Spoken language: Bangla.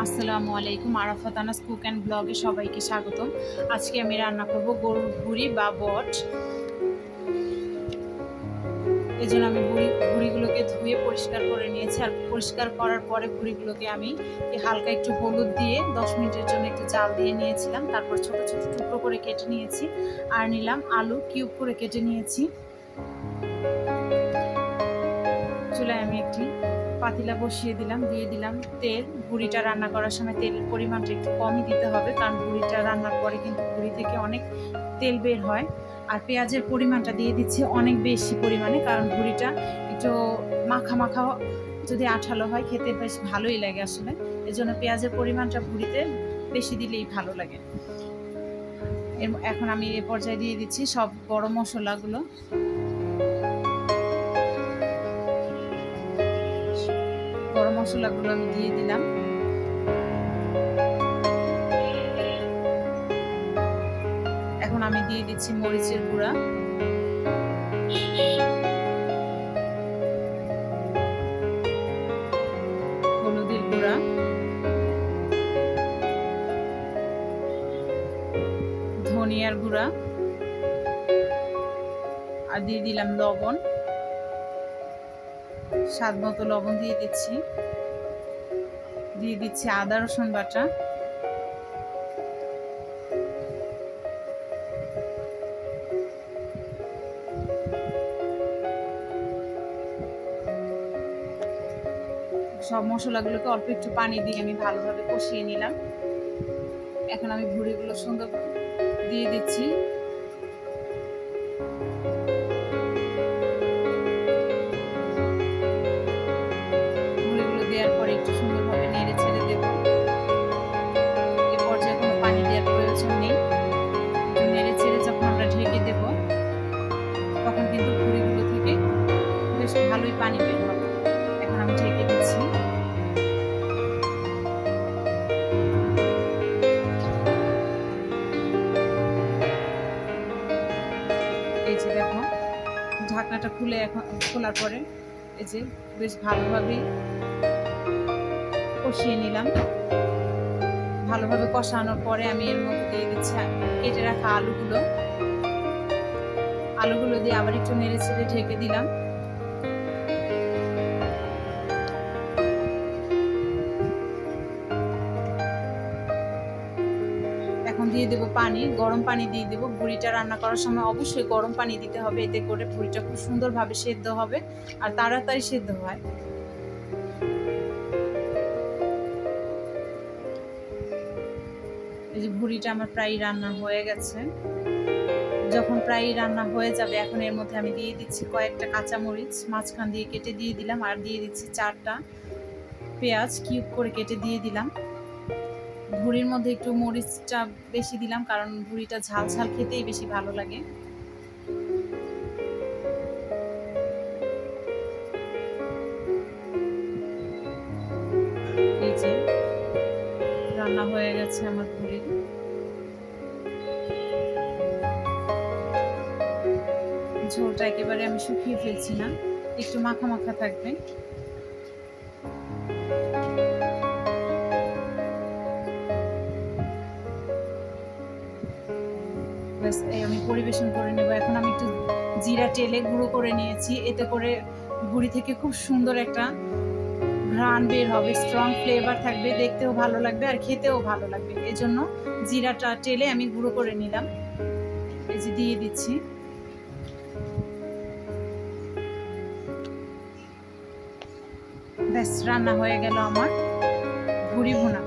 আসসালামু আলাইকুম। আরাফাত আনাস কুক অ্যান্ড ব্লগে সবাইকে স্বাগতম। আজকে আমি রান্না করব গরুর ভুঁড়ি বা বট। এই জন্য আমি ভুঁড়িগুলোকে ধুয়ে পরিষ্কার করে নিয়েছি। আর পরিষ্কার করার পরে ভুঁড়িগুলোকে আমি হালকা একটু হলুদ দিয়ে 10 মিনিটের জন্য একটু জাল দিয়ে নিয়েছিলাম। তারপর ছোট ছোট টুকরো করে কেটে নিয়েছি। আর নিলাম আলু কিউব করে কেটে নিয়েছি। চুলায় আমি একটি পাতিলা বসিয়ে দিলাম, দিয়ে দিলাম তেল। ভুঁড়িটা রান্না করার সময় তেলের পরিমাণটা একটু কমই দিতে হবে, কারণ ভুঁড়িটা রান্নার পরে কিন্তু ভুঁড়ি থেকে অনেক তেল বের হয়। আর পেঁয়াজের পরিমাণটা দিয়ে দিচ্ছি অনেক বেশি পরিমাণে, কারণ ভুঁড়িটা একটু মাখা মাখা, যদি আঠালো হয় খেতে বেশ ভালোই লাগে আসলে। এই জন্য পেঁয়াজের পরিমাণটা ভুঁড়িতে বেশি দিলেই ভালো লাগে। এখন আমি এ পর্যায়ে দিয়ে দিচ্ছি সব গরম মশলাগুলো। গরম মশলাগুলো আমি দিয়ে দিলাম। এখন আমি দিয়ে দিচ্ছি মরিচের গুঁড়া, হলুদের গুঁড়া, ধনিয়ার গুঁড়া, আর দিয়ে দিলাম লবণ। স্বাদ মতো লবণ দিয়ে দিচ্ছি। দিয়ে দিচ্ছি আদা রসুন বাটা, সব মশলাগুলোকে অল্প একটু পানি দিয়ে আমি ভালোভাবে কষিয়ে নিলাম। এখন আমি ভুঁড়িগুলো সুন্দর দিয়ে দিচ্ছি। ভুঁড়িগুলো দেওয়ার পরে একটু সুন্দরভাবে নেড়ে ছেড়ে দেব। এ পর্যায়ে কোনো পানি দেওয়ার প্রয়োজন নেই। নেড়ে ছেড়ে যখন আমরা ঢেকে দেব, তখন কিন্তু ভুঁড়িগুলো থেকে বেশ ভালোই পানি বের হবে। এখন আমি ঢেকে দিচ্ছি। এই যে দেখো, ঢাকনাটা খুলে এখন খোলার পরে এই যে বেশ ভালোভাবে কষিয়ে নিলাম। ভালোভাবে কষানোর পরে আমি এর মধ্যে দিয়ে দিচ্ছি কেটে রাখা আলুগুলো দিয়ে আবার একটু নেড়ে ছেড়ে ঢেকে দিলাম। এখন দিয়ে দেবো পানি, গরম পানি দিয়ে দেবো। ভুঁড়িটা রান্না করার সময় অবশ্যই গরম পানি দিতে হবে, এতে করে ভুঁড়িটা খুব সুন্দরভাবে সেদ্ধ হবে আর তাড়াতাড়ি সেদ্ধ হয়। এই যে ভুঁড়িটা আমার প্রায় রান্না হয়ে গেছে। যখন প্রায় রান্না হয়ে যাবে, এখন এর মধ্যে আমি দিয়ে দিচ্ছি কয়েকটা কাঁচামরিচ মাঝখান দিয়ে কেটে দিয়ে দিলাম। আর দিয়ে দিচ্ছি 4টা পেঁয়াজ কিউব করে কেটে দিয়ে দিলাম। ভুঁড়ির মধ্যে একটু মরিচটা বেশি দিলাম, কারণ ভুঁড়িটা ঝাল ঝাল খেতেই বেশি ভালো লাগে। এই যে রান্না হয়ে গেছে আমার ভুঁড়ি। ঝোলটা একেবারে আমি শুকিয়ে ফেলছি না, একটু মাখা মাখা থাকবে। আমি পরিবেশন করে নেব। এখন আমি একটু জিরা টেলে গুঁড়ো করে নিয়েছি, এতে করে ভুঁড়ি থেকে খুব সুন্দর একটা ঘ্রাণ বের হবে, স্ট্রং ফ্লেভার থাকবে, দেখতেও ভালো লাগবে আর খেতেও ভালো লাগবে। এজন্য জিরাটা টেলে আমি গুঁড়ো করে নিলাম। এই যে দিয়ে দিচ্ছি। ব্যাস রান্না হয়ে গেল আমার ভুঁড়ি ভুনা।